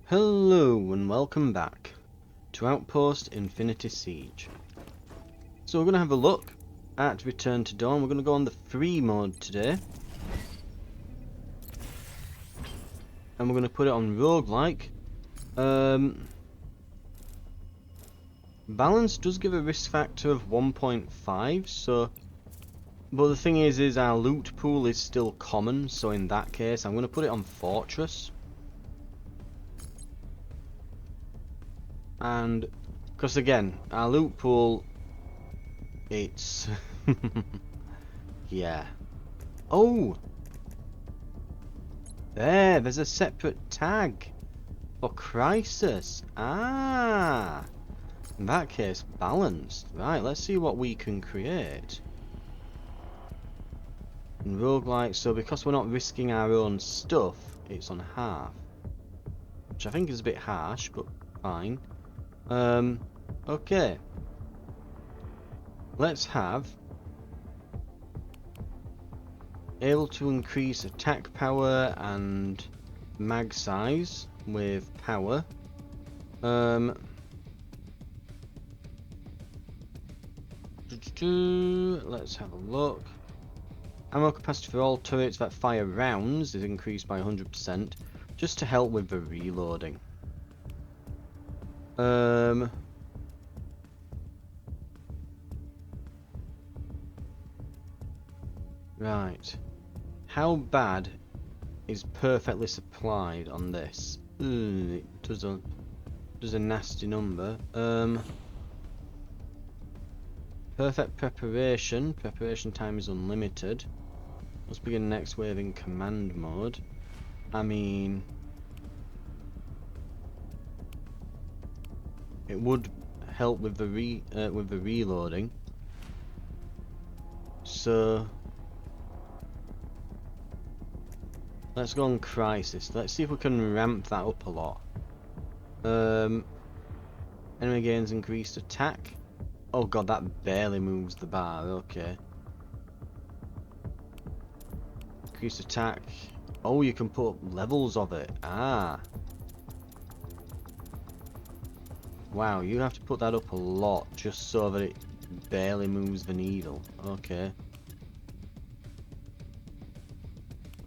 Hello and welcome back to Outpost Infinity Siege. So we're going to have a look at Return to Dawn. We're going to go on the free mode today. And we're going to put it on roguelike. Balance does give a risk factor of 1.5, so... But the thing is our loot pool is still common, so in that case I'm going to put it on Fortress. And, because again, our loot pool, it's... yeah. Oh! There's a separate tag for Crisis. Ah! In that case, balanced. Right, let's see what we can create. In roguelike, so because we're not risking our own stuff, it's on half. Which I think is a bit harsh, but fine. Okay. Let's have able to increase attack power and mag size with power. Let's have a look. Ammo capacity for all turrets that fire rounds is increased by 100%, just to help with the reloading. Right. How bad is perfectly supplied on this? It does a nasty number. Perfect preparation. Preparation time is unlimited. Let's begin next wave in command mode. I mean, it would help with the reloading. So let's go on Crisis. Let's see if we can ramp that up a lot. Enemy gains increased attack. Oh god, that barely moves the bar. Okay. Increased attack. Oh, you can put up levels of it. Ah. Wow, you have to put that up a lot just so that it barely moves the needle. Okay.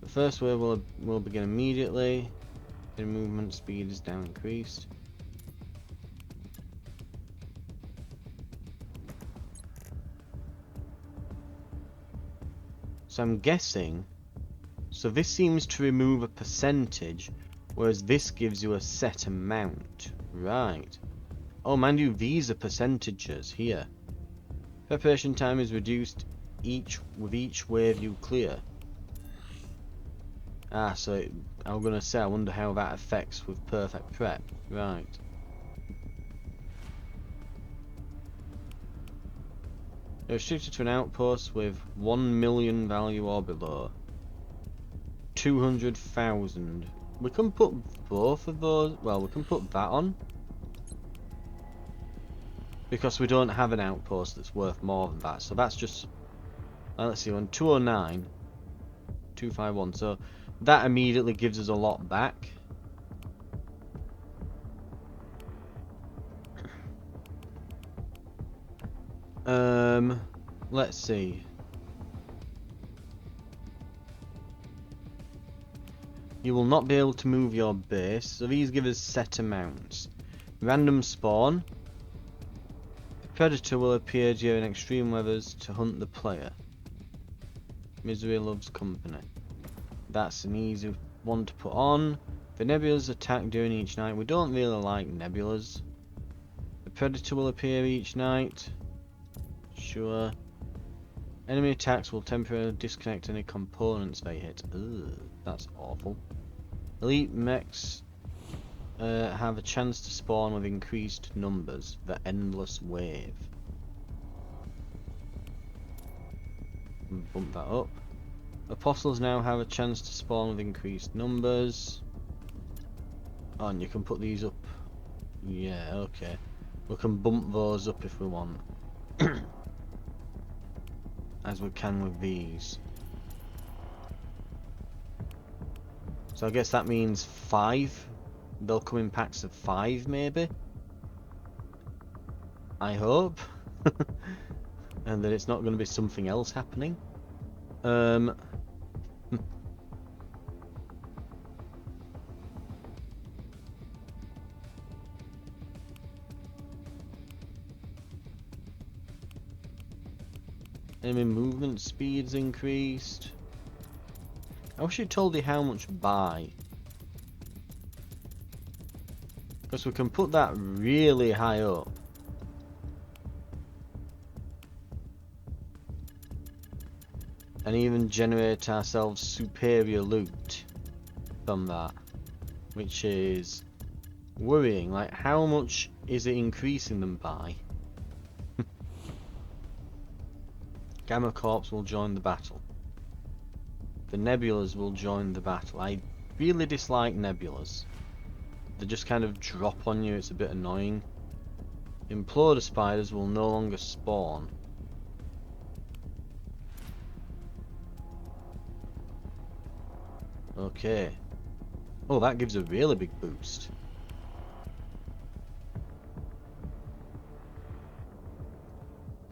The first wave will begin immediately. The movement speed is down increased. So I'm guessing. So this seems to remove a percentage, whereas this gives you a set amount. Right. Oh, mind you, these are percentages here. Preparation time is reduced with each wave you clear. Ah, so I'm gonna say, I wonder how that affects with perfect prep. Right. They're restricted to an outpost with 1 million value or below. 200,000. We can put both of those. Well, we can put that on. Because we don't have an outpost that's worth more than that. So that's just... let's see, on 209. 251. So that immediately gives us a lot back. Let's see. You will not be able to move your base. So these give us set amounts. Random spawn. The predator will appear during extreme weathers to hunt the player. Misery loves company. That's an easy one to put on. The nebulas attack during each night. We don't really like nebulas. The predator will appear each night. Sure. Enemy attacks will temporarily disconnect any components they hit. Ugh, that's awful. Elite mechs have a chance to spawn with increased numbers. The endless wave. Bump that up. Apostles now have a chance to spawn with increased numbers. Oh, and you can put these up. Yeah, okay. We can bump those up if we want. As we can with these. So I guess that means 5 they'll come in packs of 5 maybe. I hope. And that it's not going to be something else happening. Enemy movement speed's increased. I wish it told you how much buy. Because we can put that really high up. And even generate ourselves superior loot from that. Which is worrying. Like, how much is it increasing them by? Gamma Corps will join the battle. The Nebulas will join the battle. I really dislike Nebulas. They just kind of drop on you, it's a bit annoying. Imploder spiders will no longer spawn. Okay. Oh, that gives a really big boost.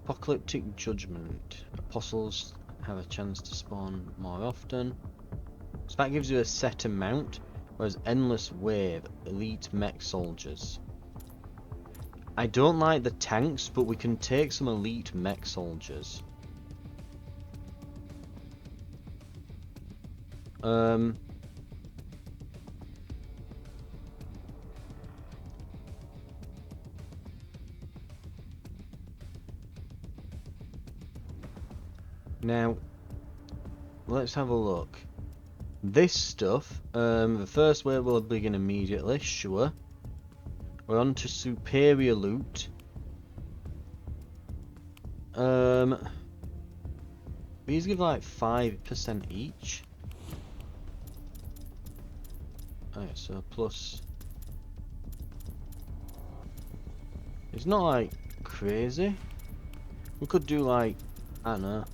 Apocalyptic Judgment. Apostles have a chance to spawn more often. So that gives you a set amount, whereas Endless Wave, Elite Mech Soldiers. I don't like the tanks, but we can take some Elite Mech Soldiers. Now, let's have a look. This stuff, the first wave will begin immediately, sure. We're on to superior loot. These give like 5% each. Alright, so plus. It's not like crazy. We could do like, I don't know,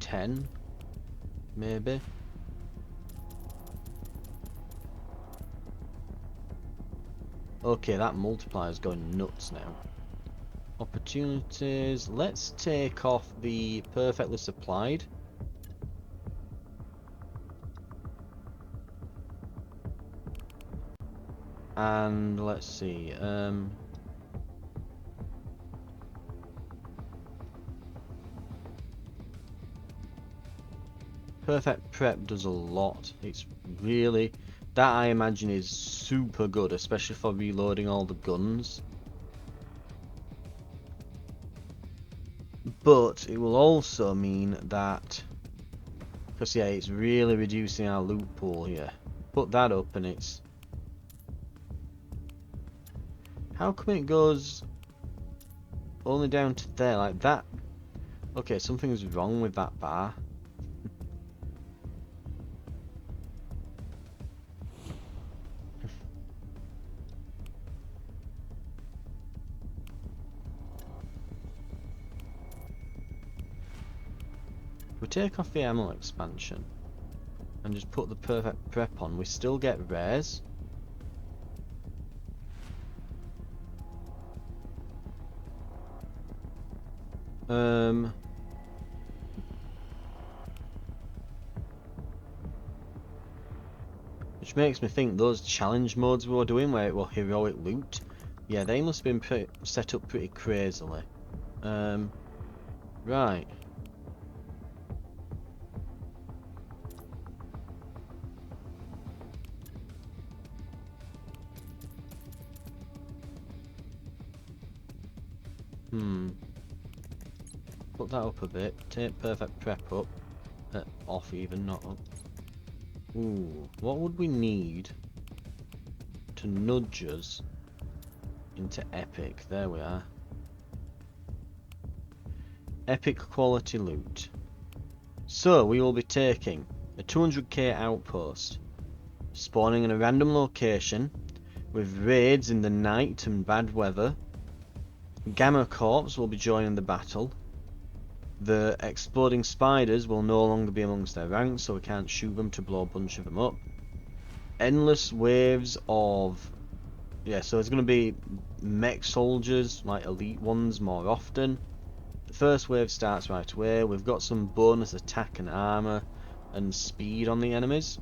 10 maybe. Okay, that multiplier is going nuts now. Opportunities. Let's take off the perfectly supplied. And let's see. Perfect prep does a lot. It's really, that I imagine is super good, especially for reloading all the guns. But it will also mean that, because yeah, it's really reducing our loot pool here. Put that up and it's, how come it goes only down to there like that? Okay, something's wrong with that bar. We take off the ammo expansion and just put the perfect prep on, we still get rares. Which makes me think those challenge modes we were doing where it was heroic loot, yeah, they must have been set up pretty crazily. Right. Put that up a bit. Take perfect prep up. Off even, not up. Ooh, what would we need to nudge us into epic? There we are. Epic quality loot. So we will be taking a 200k outpost, spawning in a random location, with raids in the night and bad weather. Gamma Corps will be joining the battle. The exploding spiders will no longer be amongst their ranks, so we can't shoot them to blow a bunch of them up. Endless waves of... yeah, so it's going to be mech soldiers, like elite ones, more often. The first wave starts right away. We've got some bonus attack and armor and speed on the enemies.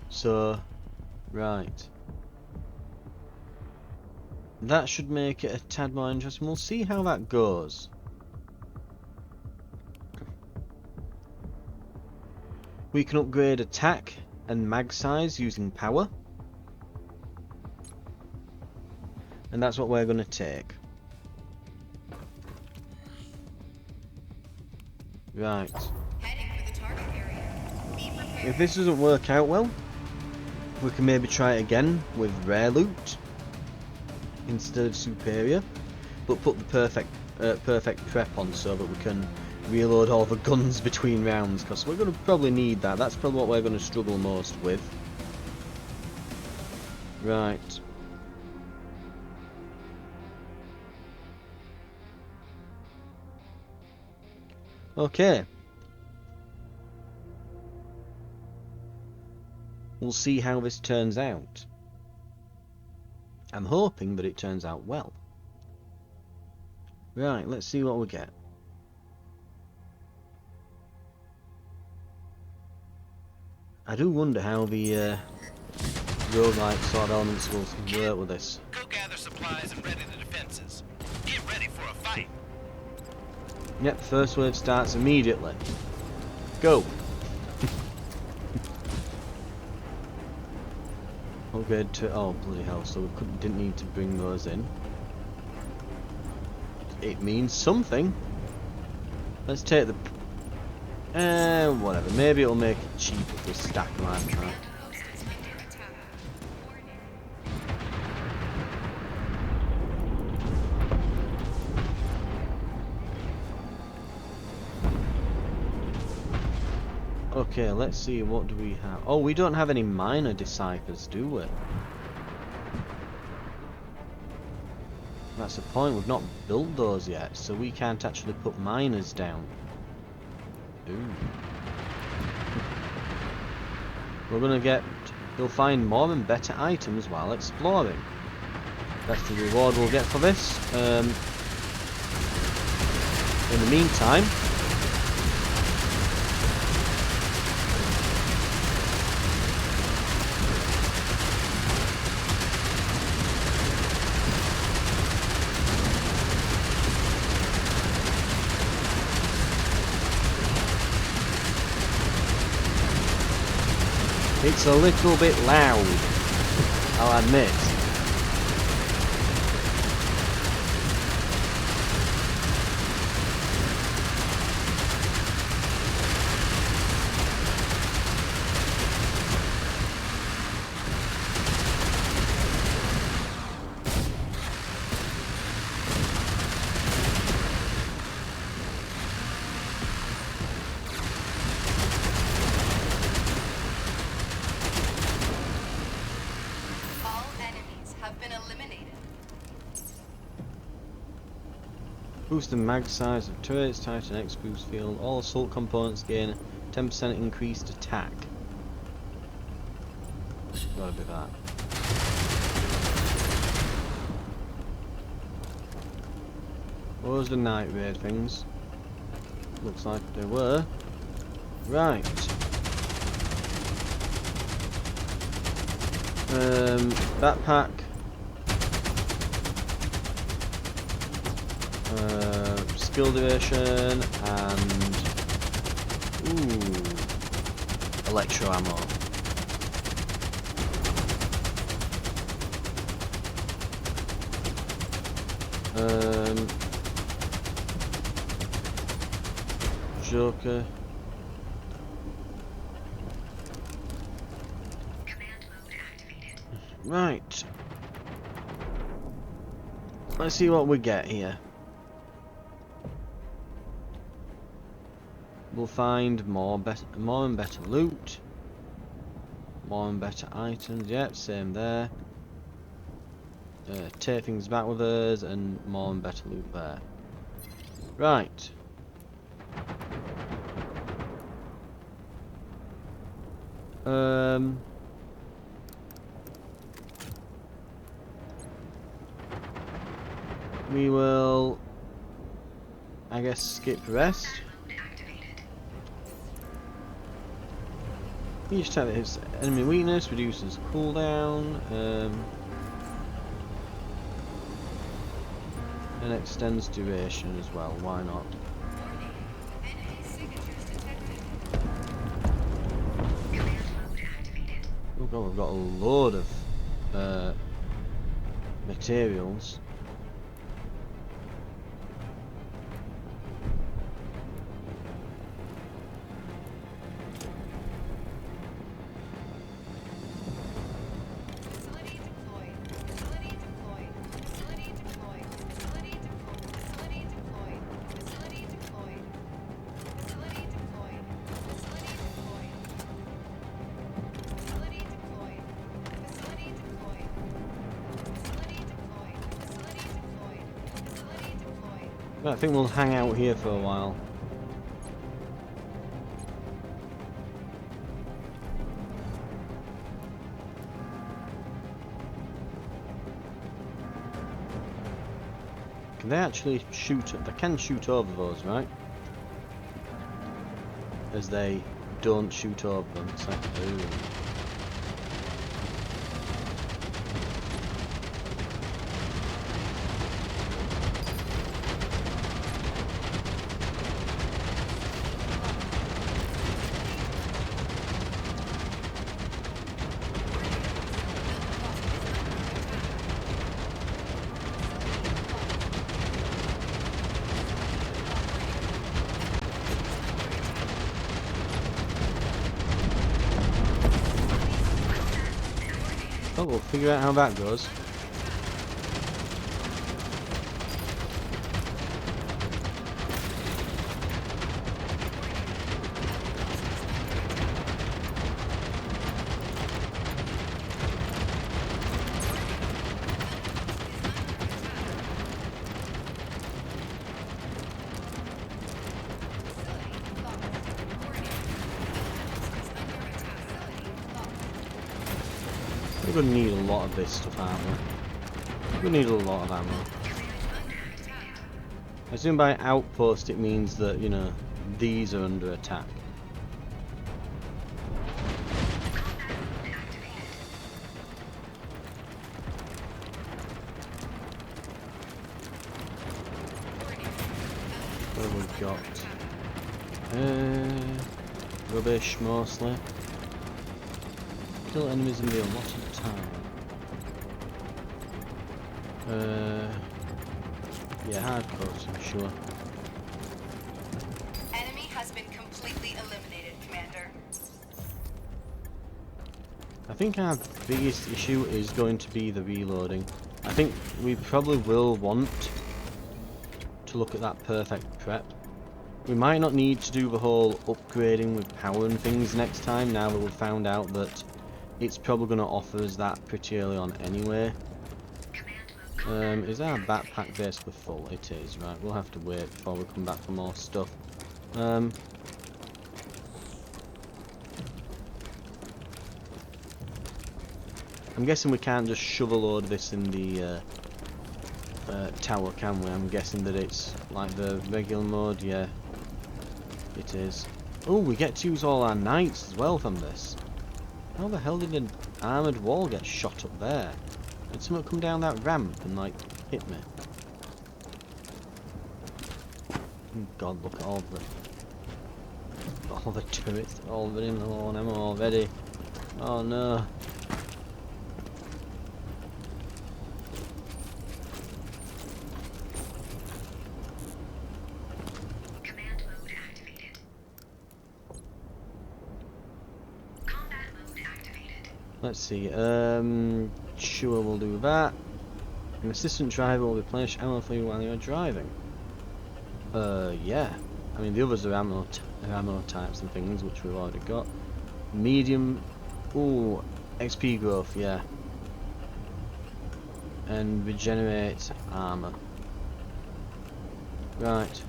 So, right. That should make it a tad more interesting. We'll see how that goes. We can upgrade attack and mag size using power. And that's what we're going to take. Right. If this doesn't work out well, we can maybe try it again with rare loot instead of superior, but put the perfect prep on so that we can reload all the guns between rounds, because we're going to probably need that. That's probably what we're going to struggle most with. Right. Okay. We'll see how this turns out. I'm hoping that it turns out well. Right, let's see what we get. I do wonder how the roguelike sort of elements will work with this. Go gather supplies and ready the defenses. Get ready for a fight. Yep, first wave starts immediately. Go! Upgrade to... oh, bloody hell, so we didn't need to bring those in. It means something. Let's take the... whatever. Maybe it'll make it cheap if we stack them like that. Okay, let's see, what do we have? Oh, we don't have any minor deciphers, do we? That's the point, we've not built those yet, so we can't actually put miners down. Ooh. We're gonna get... you'll find more and better items while exploring. That's the reward we'll get for this. In the meantime... it's a little bit loud, I'll admit. Boost the mag size of turrets, Titan X boost field. All assault components gain 10% increased attack. Gotta be that. What was the night raid things? Looks like they were. Right. Backpack. Skill duration and electro ammo. Joker. Command mode activated. Right. Let's see what we get here. We'll find more and better loot. More and better items. Yep, same there. Take things back with us, and more and better loot there. Right. We will, I guess, skip rest. Mode activated. Each time it hits enemy weakness reduces cooldown, and extends duration as well. Why not? Enemy signatures detected. Command mode activated. Oh god, we've got a load of materials. Facility deployed. Facility deployed. Facility deployed. Facility deployed. Facility deployed. Facility deployed. Facility deployed. Facility deployed. Facility deployed. Facility deployed. Facility deployed. Facility deployed. Facility deployed. Right, I think we'll hang out here for a while. Can they actually shoot? They can shoot over those, right? As they don't shoot over them. It's like, ooh. Oh, we'll figure out how that goes. We're gonna need a lot of this stuff, aren't we? We need a lot of ammo. I assume by outpost it means that, you know, these are under attack. What have we got? Rubbish mostly. Kill enemies in the allotted time. Yeah, hardcore, I'm sure. Enemy has been completely eliminated, Commander. I think our biggest issue is going to be the reloading. I think we probably will want to look at that perfect prep. We might not need to do the whole upgrading with power and things next time, now that we've found out that it's probably going to offer us that pretty early on anyway. Is our backpack basically full? It is, right. We'll have to wait before we come back for more stuff. I'm guessing we can't just shove a load of this in the tower, can we? I'm guessing that it's like the regular mode, yeah. It is. Oh, we get to use all our knights as well from this. How the hell did an armoured wall get shot up there? Did someone come down that ramp and like hit me? Oh God, look at all the turrets all running low on ammo already. Oh no. Command mode activated. Combat mode activated. Let's see, sure, we'll do that. An assistant driver will replenish ammo for you while you're driving. Yeah. I mean, the others are ammo types and things, which we've already got. Medium, ooh, XP growth, yeah. And regenerate armor. Right.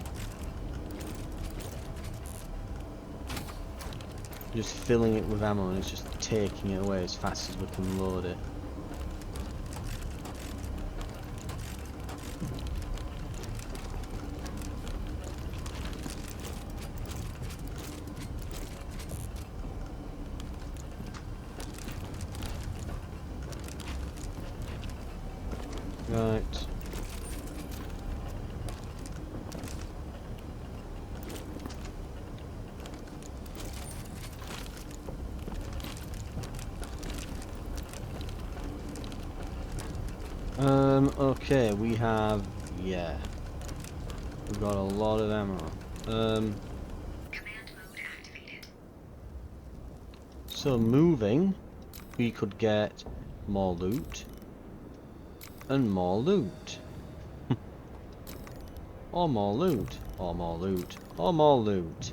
just filling it with ammo and it's just taking it away as fast as we can load it. Right. Okay, we have, yeah, we've got a lot of ammo. Command mode activated. So moving, we could get more loot and more loot. Or more loot, or more loot, or more loot.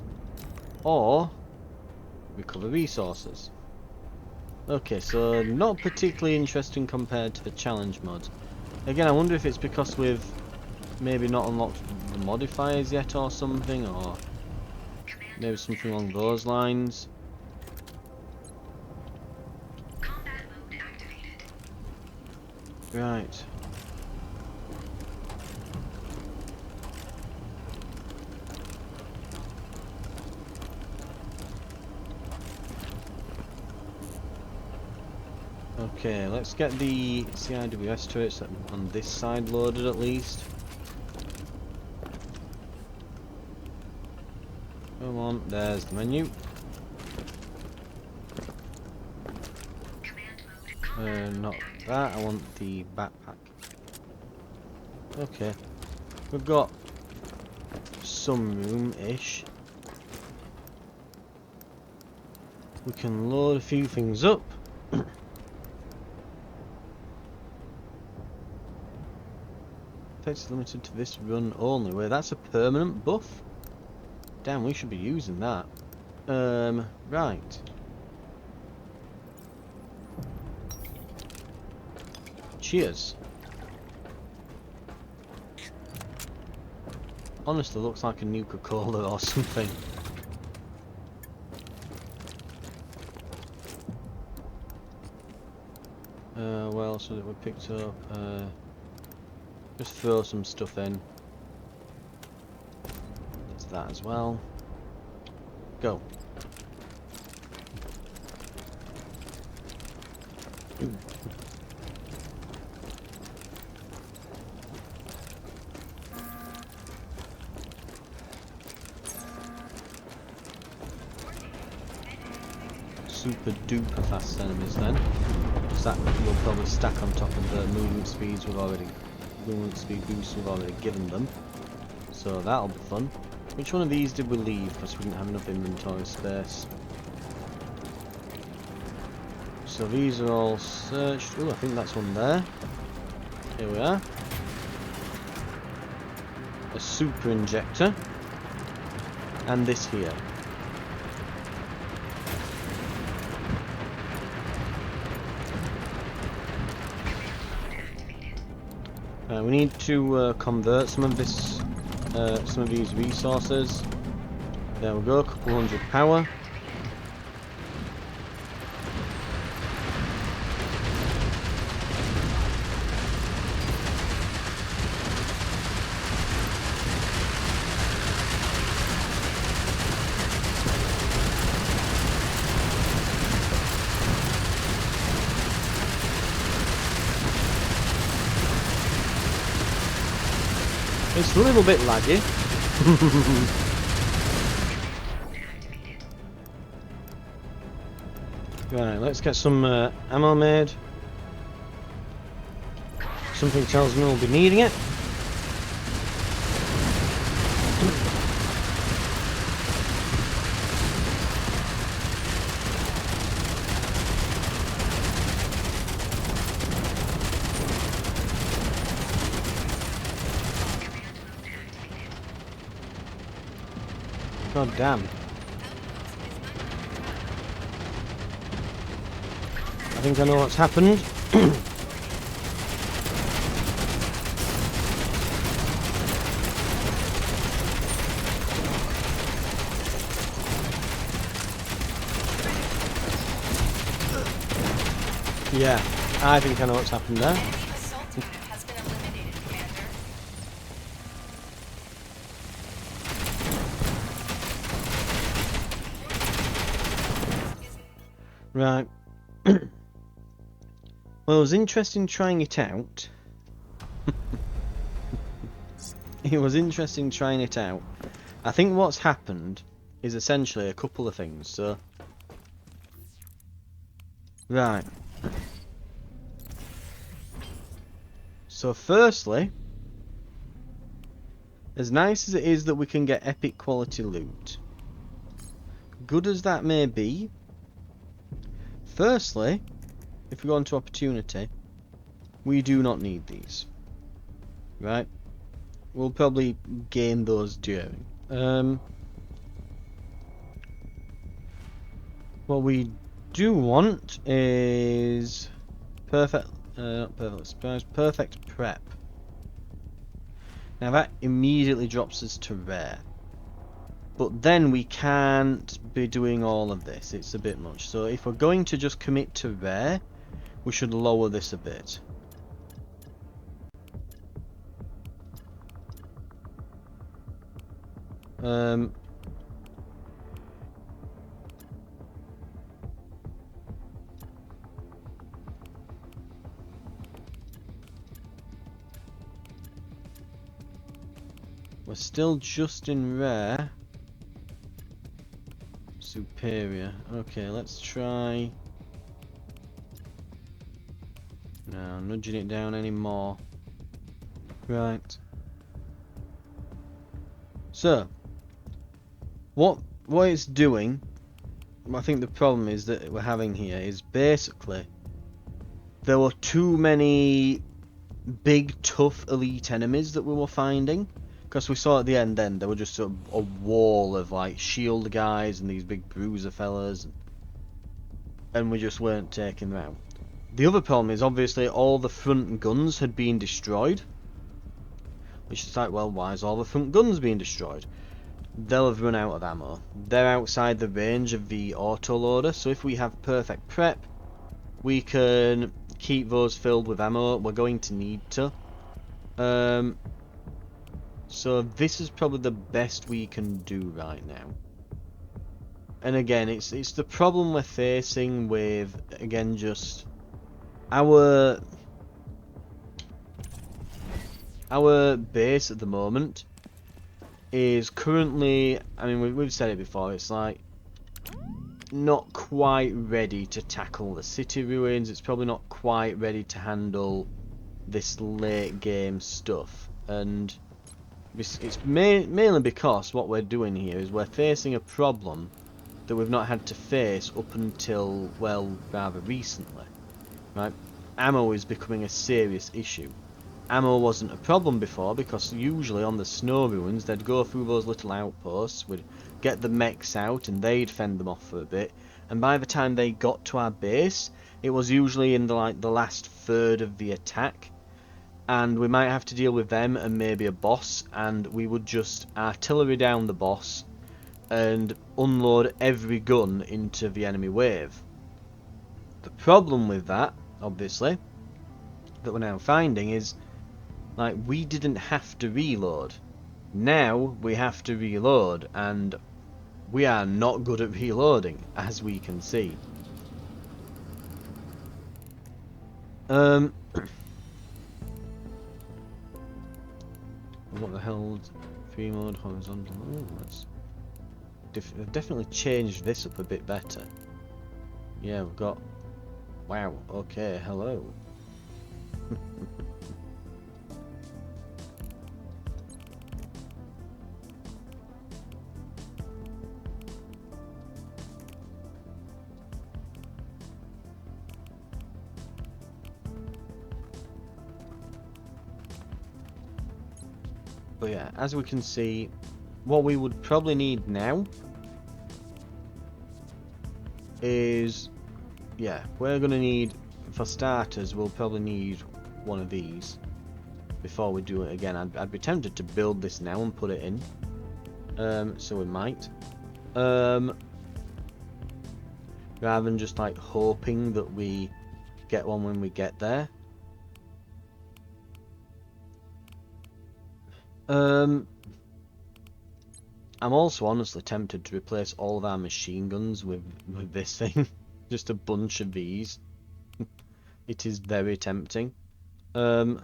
Or recover resources. Okay, so not particularly interesting compared to the challenge mods. Again, I wonder if it's because we've maybe not unlocked the modifiers yet or something, or maybe something along those lines. Combat mode activated. Right. Okay, let's get the CIWS turrets on this side loaded at least. Come on, there's the menu. Command mode. Not that, I want the backpack. Okay, we've got some room-ish. We can load a few things up. Effects limited to this run only. Wait, that's a permanent buff? Damn, we should be using that. Right. Cheers. Honestly, looks like a Nuka-Cola or something. What else was it we picked up? Just throw some stuff in. There's that as well. Go. Super duper fast enemies then. That will probably stack on top of the movement speeds movement speed boosts we've already given them. So that'll be fun. Which one of these did we leave because we didn't have enough inventory space? So these are all searched. Oh, I think that's one there. Here we are. A super injector. And this here. We need to convert some of these resources. There we go, a couple hundred power. It's a little bit laggy. Right, let's get some ammo made. Something tells me we'll be needing it. God damn. I think I know what's happened. Yeah, I think I know what's happened there. Enemy assault unit has been eliminated, Commander. Right. Well, it was interesting trying it out. It was interesting trying it out. I think what's happened is essentially a couple of things. So, right. So, firstly, as nice as it is that we can get epic quality loot, good as that may be, firstly, if we go on to opportunity, we do not need these. Right? We'll probably gain those during. What we do want is perfect, not perfect surprise, perfect prep. Now that immediately drops us to rare. But then we can't be doing all of this, it's a bit much. So if we're going to just commit to rare, we should lower this a bit. We're still just in rare. Superior. Okay, let's try. No, nudging it down anymore. Right. So, what it's doing, I think the problem is that we're having here is basically there were too many big tough elite enemies that we were finding. Because we saw at the end then, there were just a wall of like shield guys and these big bruiser fellas, and we just weren't taking them out. The other problem is obviously all the front guns had been destroyed. Which is like, well, why is all the front guns being destroyed? They'll have run out of ammo. They're outside the range of the autoloader, so if we have perfect prep, we can keep those filled with ammo. We're going to need to. So this is probably the best we can do right now. And again, it's the problem we're facing with, again, just our base at the moment is currently, I mean, we've said it before, it's like not quite ready to tackle the city ruins. It's probably not quite ready to handle this late game stuff, and it's mainly because what we're doing here is we're facing a problem that we've not had to face up until, well, rather recently, right? Ammo is becoming a serious issue. Ammo wasn't a problem before because usually on the snow ruins they'd go through those little outposts, we'd get the mechs out and they'd fend them off for a bit, and by the time they got to our base it was usually in the last third of the attack, and we might have to deal with them and maybe a boss, and we would just artillery down the boss and unload every gun into the enemy wave. The problem with that, obviously, that we're now finding is, like, we didn't have to reload. Now we have to reload, and we are not good at reloading, as we can see. What the hell? Free mode, horizontal. Oh, that's they've definitely changed this up a bit better. Yeah, we've got. Wow. Okay. Hello. But yeah, as we can see, what we would probably need now is, yeah, we're going to need, for starters, we'll probably need one of these before we do it again. I'd be tempted to build this now and put it in, so we might, rather than just like hoping that we get one when we get there. I'm also honestly tempted to replace all of our machine guns with this thing. Just a bunch of these. It is very tempting. But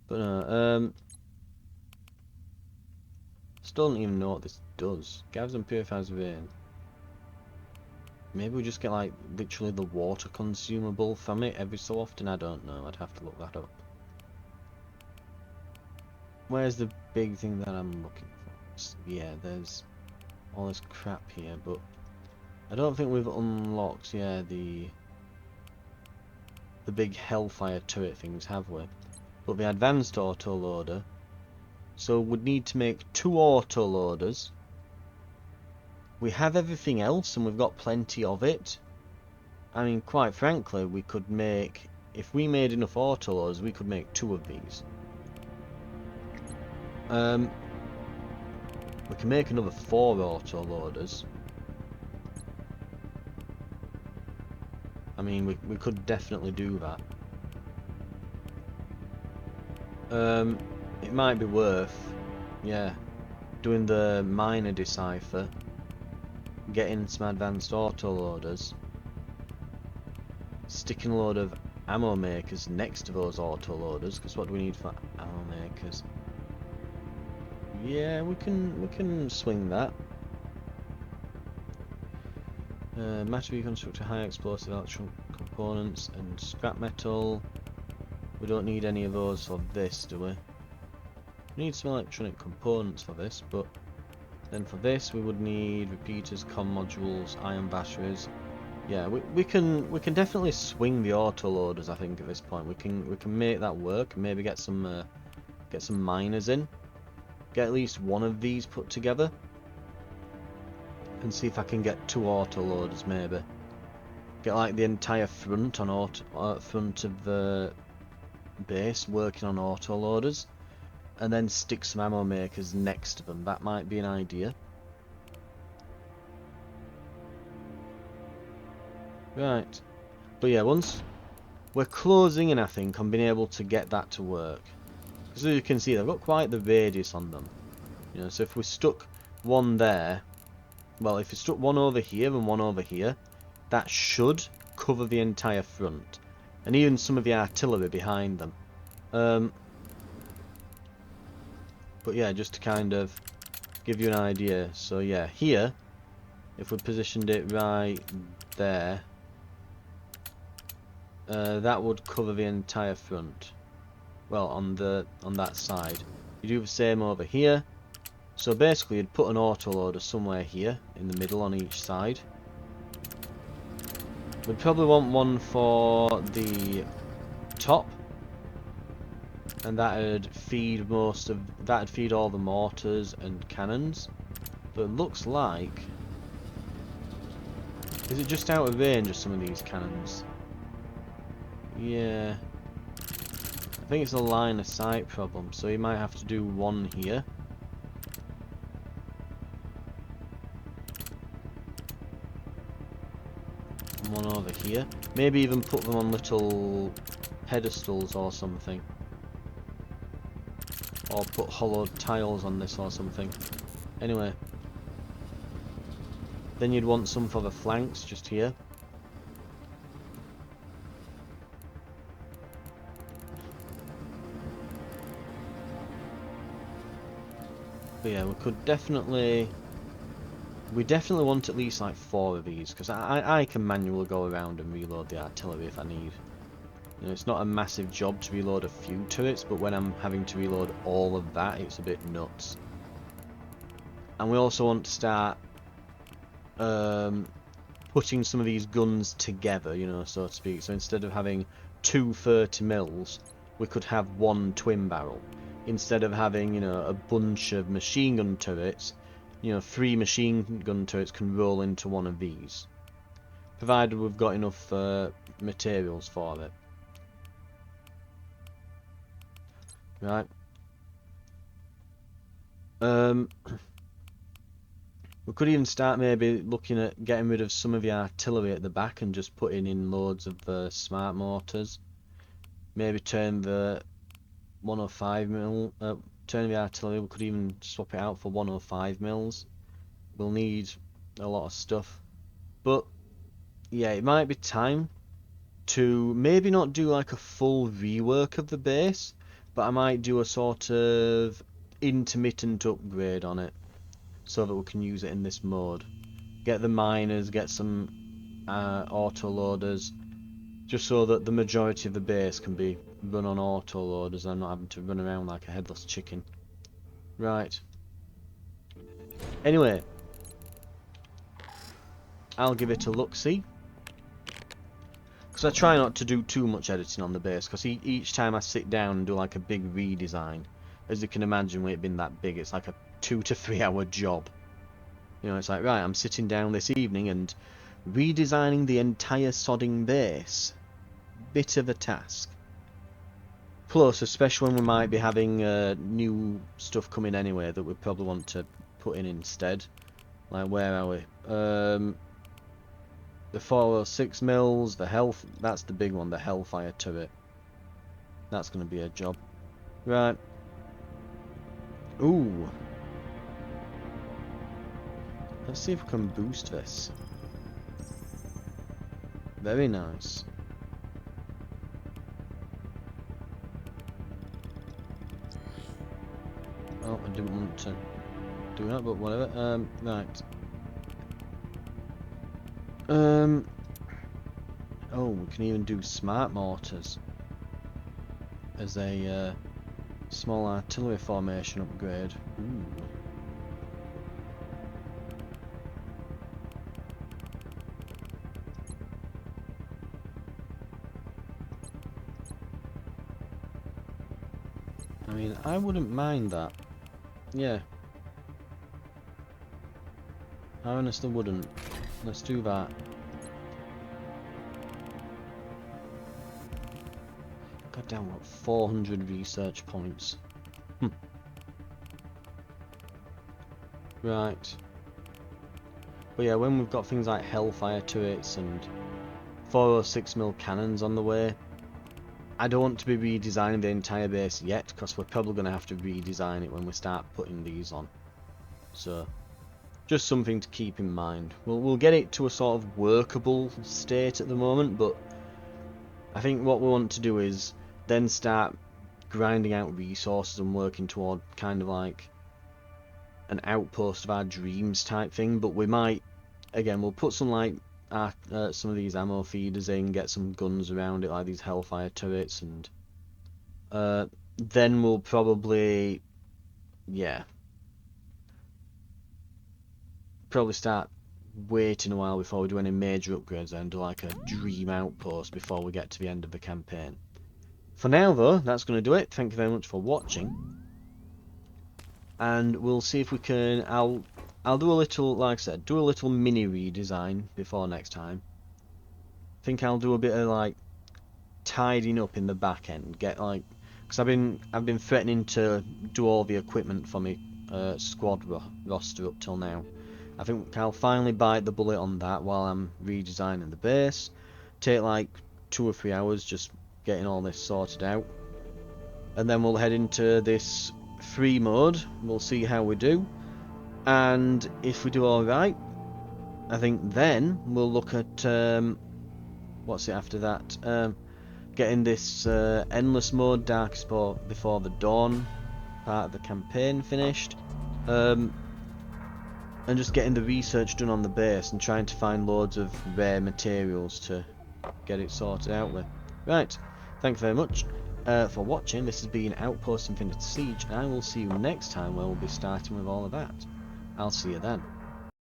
no, still don't even know what this does. Gives and purifies rain. Maybe we just get like literally the water consumable from it every so often. I don't know. I'd have to look that up. Where's the big thing that I'm looking for? Yeah, there's all this crap here, but I don't think we've unlocked, yeah, the big Hellfire turret things, have we? But the advanced autoloader, so we'd need to make 2 autoloaders. We have everything else and we've got plenty of it. I mean, quite frankly, we could make, if we made enough autoloaders, we could make 2 of these. We can make another 4 autoloaders. I mean, we could definitely do that. It might be worth, yeah, doing the minor decipher, getting some advanced autoloaders, sticking a load of ammo makers next to those autoloaders, because what do we need for ammo makers? Yeah, we can swing that. Matter reconstructor, high explosive electronic components, and scrap metal. We don't need any of those for this, do we? We need some electronic components for this, but then for this we would need repeaters, comm modules, ion batteries. Yeah, we can definitely swing the autoloaders. I think at this point we can make that work and maybe get some miners in, get at least one of these put together, and see if I can get 2 autoloaders maybe. Get like the entire front on front of the base working on autoloaders, and then stick some ammo makers next to them. That might be an idea. Right. But yeah, once we're closing in, I think, on being able to get that to work. Because as you can see, they've got quite the radius on them. You know, so if we stuck one there, well, if we stuck one over here and one over here, that should cover the entire front. And even some of the artillery behind them. But yeah, just to kind of give you an idea. So yeah, here, if we positioned it right there, that would cover the entire front. Well, on that side. You do the same over here. So basically, you'd put an autoloader somewhere here in the middle on each side. We'd probably want one for the top, and that'd feed all the mortars and cannons. But it looks like, is it just out of range of some of these cannons? Yeah, I think it's a line of sight problem, so you might have to do one here. And one over here. Maybe even put them on little pedestals or something. Or put hollowed tiles on this or something. Anyway. Then you'd want some for the flanks, just here. But yeah, we definitely want at least like 4 of these, because I can manually go around and reload the artillery if I need. You know, it's not a massive job to reload a few turrets, but when I'm having to reload all of that, it's a bit nuts. And we also want to start putting some of these guns together, you know, so to speak. So instead of having 2 30mm, we could have 1 twin barrel. Instead of having, you know, a bunch of machine gun turrets, you know, 3 machine gun turrets can roll into one of these, provided we've got enough materials for it. Right. We could even start maybe looking at getting rid of some of the artillery at the back and just putting in loads of smart mortars. Maybe turn the 105mm, turn the artillery, we could even swap it out for 105 mils. We'll need a lot of stuff. But yeah, it might be time to maybe not do like a full rework of the base, but I might do a sort of intermittent upgrade on it so that we can use it in this mode. Get the miners, get some auto loaders, just so that the majority of the base can be run on auto loaders and I'm not having to run around like a headless chicken. Right. Anyway, I'll give it a look-see. Because I try not to do too much editing on the base, because each time I sit down and do like a big redesign, as you can imagine with it being that big, it's like a 2 to 3 hour job. You know, it's like, right, I'm sitting down this evening and redesigning the entire sodding base. Bit of a task. Plus, especially when we might be having new stuff coming anyway that we probably want to put in instead. Like, where are we? The 406 mils, the health, that's the big one, the Hellfire turret. That's going to be a job. Right. Ooh. Let's see if we can boost this. Very nice. Oh, I didn't want to do that, but whatever. Right. Oh, we can even do smart mortars as a small artillery formation upgrade. Ooh. I mean, I wouldn't mind that. Yeah. I honestly wouldn't. Let's do that. God damn, what, 400 research points. Right. But yeah, when we've got things like Hellfire turrets and 406mm cannons on the way, I don't want to be redesigning the entire base yet, because we're probably going to have to redesign it when we start putting these on. So, just something to keep in mind. We'll get it to a sort of workable state at the moment, but I think what we want to do is then start grinding out resources and working toward kind of like an outpost of our dreams type thing. But we might, again, we'll put some like some of these ammo feeders in, get some guns around it like these Hellfire turrets, and then we'll probably, yeah, probably start waiting a while before we do any major upgrades and do like a dream outpost before we get to the end of the campaign. For now though, that's going to do it. Thank you very much for watching, and we'll see if we can, I'll do a little, like I said, do a little mini redesign before next time. I think I'll do a bit of like tidying up in the back end, get like, because I've been threatening to do all the equipment for me squad roster up till now. I think I'll finally bite the bullet on that while I'm redesigning the base. Take like 2 or 3 hours just getting all this sorted out, and then we'll head into this free mode. We'll see how we do, and if we do alright, I think then we'll look at what's it after that, getting this endless mode, Darkest Before the Dawn part of the campaign finished, and just getting the research done on the base and trying to find loads of rare materials to get it sorted out with. Right, thanks very much for watching. This has been Outpost Infinity Siege, and I will see you next time where we'll be starting with all of that. I'll see you then.